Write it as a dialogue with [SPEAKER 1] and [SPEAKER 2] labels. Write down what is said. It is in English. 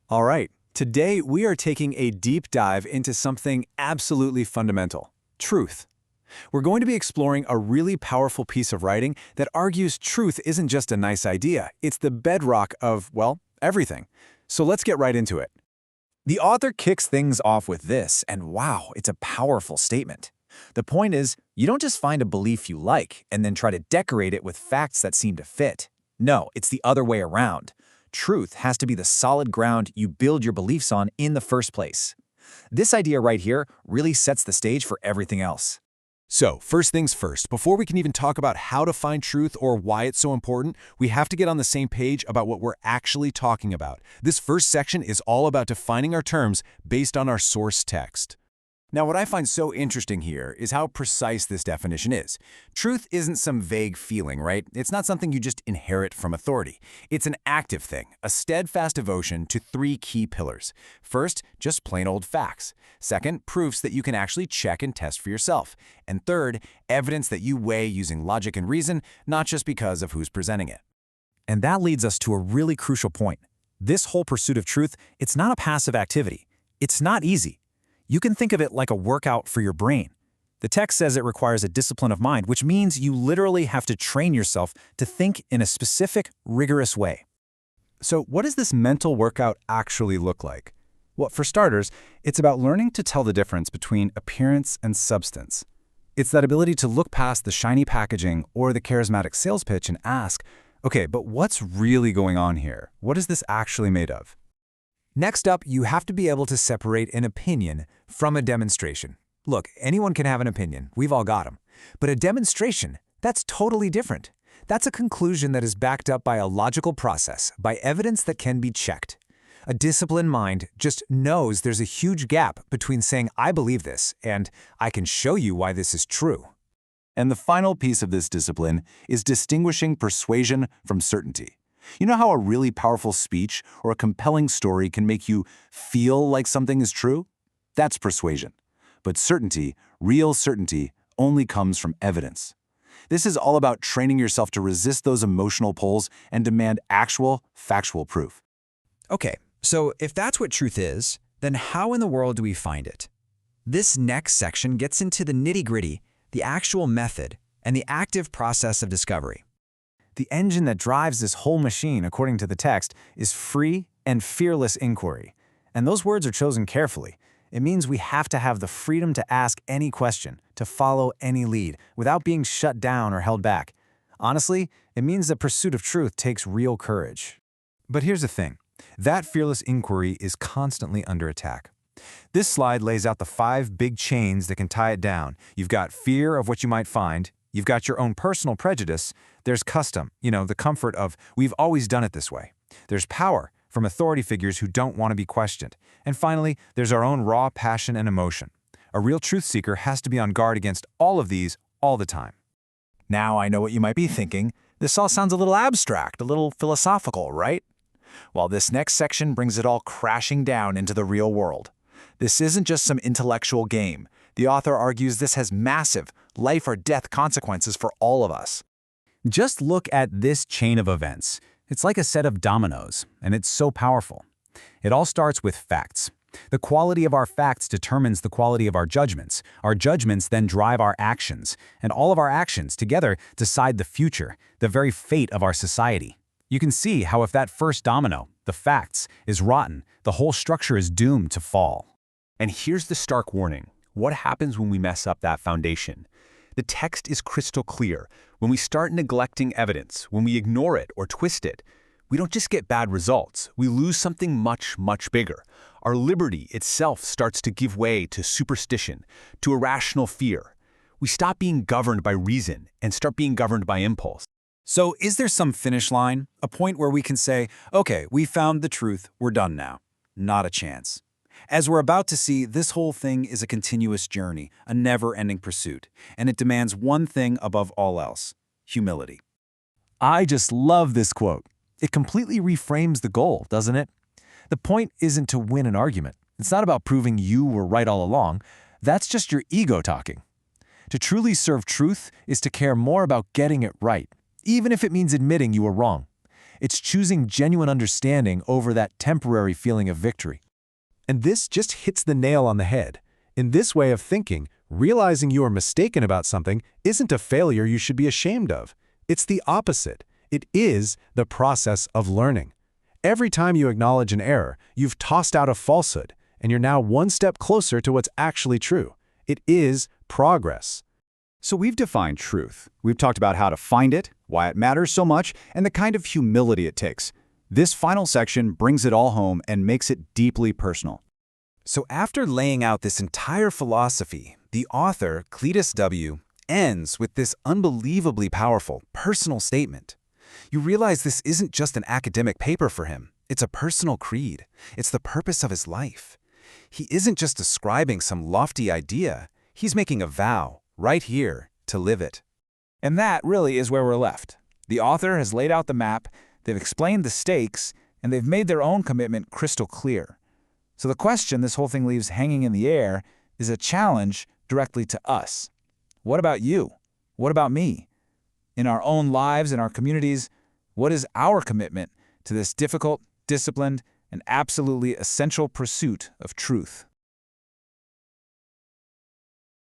[SPEAKER 1] All right, today we are taking a deep dive into something absolutely fundamental: truth. We're going to be exploring a really powerful piece of writing that argues truth isn't just a nice idea, it's the bedrock of, well, everything. So let's get right into it. The author kicks things off with this, and wow, it's a powerful statement. The point is, you don't just find a belief you like and then try to decorate it with facts that seem to fit. No, it's the other way around. Truth has to be the solid ground you build your beliefs on in the first place. This idea right here really sets the stage for everything else.
[SPEAKER 2] So, first things first, before we can even talk about how to find truth or why it's so important, we have to get on the same page about what we're actually talking about. This first section is all about defining our terms based on our source text.
[SPEAKER 1] Now, what I find so interesting here is how precise this definition is. Truth isn't some vague feeling, right? It's not something you just inherit from authority. It's an active thing, a steadfast devotion to three key pillars. First, just plain old facts. Second, proofs that you can actually check and test for yourself. And third, evidence that you weigh using logic and reason, not just because of who's presenting it. And that leads us to a really crucial point. This whole pursuit of truth, it's not a passive activity. It's not easy. You can think of it like a workout for your brain. The text says it requires a discipline of mind, which means you literally have to train yourself to think in a specific, rigorous way. So what does this mental workout actually look like? Well, for starters, it's about learning to tell the difference between appearance and substance. It's that ability to look past the shiny packaging or the charismatic sales pitch and ask, okay, but what's really going on here? What is this actually made of? Next up, you have to be able to separate an opinion from a demonstration. Look, anyone can have an opinion. We've all got them. But a demonstration, that's totally different. That's a conclusion that is backed up by a logical process, by evidence that can be checked. A disciplined mind just knows there's a huge gap between saying, I believe this, and I can show you why this is true. And the final piece of this discipline is distinguishing persuasion from certainty. You know how a really powerful speech or a compelling story can make you feel like something is true? That's persuasion. But certainty, real certainty, only comes from evidence. This is all about training yourself to resist those emotional pulls and demand actual, factual proof. Okay, so if that's what truth is, then how in the world do we find it? This next section gets into the nitty-gritty, the actual method, and the active process of discovery. The engine that drives this whole machine, according to the text, is free and fearless inquiry. And those words are chosen carefully. It means we have to have the freedom to ask any question, to follow any lead, without being shut down or held back. Honestly, it means the pursuit of truth takes real courage. But here's the thing. That fearless inquiry is constantly under attack. This slide lays out the 5 big chains that can tie it down. You've got fear of what you might find. You've got your own personal prejudice. There's custom, the comfort of, we've always done it this way. There's power from authority figures who don't want to be questioned. And finally, there's our own raw passion and emotion. A real truth seeker has to be on guard against all of these all the time. Now I know what you might be thinking. This all sounds a little abstract, a little philosophical, right? Well, this next section brings it all crashing down into the real world. This isn't just some intellectual game. The author argues this has massive, life or death consequences for all of us. Just look at this chain of events. It's like a set of dominoes, and it's so powerful. It all starts with facts. The quality of our facts determines the quality of our judgments. Our judgments then drive our actions, and all of our actions together decide the future, the very fate of our society. You can see how if that first domino, the facts, is rotten, the whole structure is doomed to fall.
[SPEAKER 2] And here's the stark warning. What happens when we mess up that foundation? The text is crystal clear. When we start neglecting evidence, when we ignore it or twist it, we don't just get bad results. We lose something much, much bigger. Our liberty itself starts to give way to superstition, to irrational fear. We stop being governed by reason and start being governed by impulse.
[SPEAKER 1] So is there some finish line, a point where we can say, okay, we found the truth, we're done now? Not a chance. As we're about to see, this whole thing is a continuous journey, a never-ending pursuit, and it demands one thing above all else: humility. I just love this quote. It completely reframes the goal, doesn't it? The point isn't to win an argument. It's not about proving you were right all along. That's just your ego talking. To truly serve truth is to care more about getting it right, even if it means admitting you were wrong. It's choosing genuine understanding over that temporary feeling of victory. And this just hits the nail on the head. In this way of thinking, realizing you are mistaken about something isn't a failure you should be ashamed of. It's the opposite. It is the process of learning. Every time you acknowledge an error, you've tossed out a falsehood, and you're now one step closer to what's actually true. It is progress.
[SPEAKER 2] So we've defined truth. We've talked about how to find it, why it matters so much, and the kind of humility it takes. This final section brings it all home and makes it deeply personal.
[SPEAKER 1] So after laying out this entire philosophy, the author, Cletus W., ends with this unbelievably powerful, personal statement. You realize this isn't just an academic paper for him. It's a personal creed. It's the purpose of his life. He isn't just describing some lofty idea. He's making a vow, right here, to live it. And that really is where we're left. The author has laid out the map, they've explained the stakes, and they've made their own commitment crystal clear. So the question this whole thing leaves hanging in the air is a challenge directly to us. What about you? What about me? In our own lives, in our communities, what is our commitment to this difficult, disciplined, and absolutely essential pursuit of truth?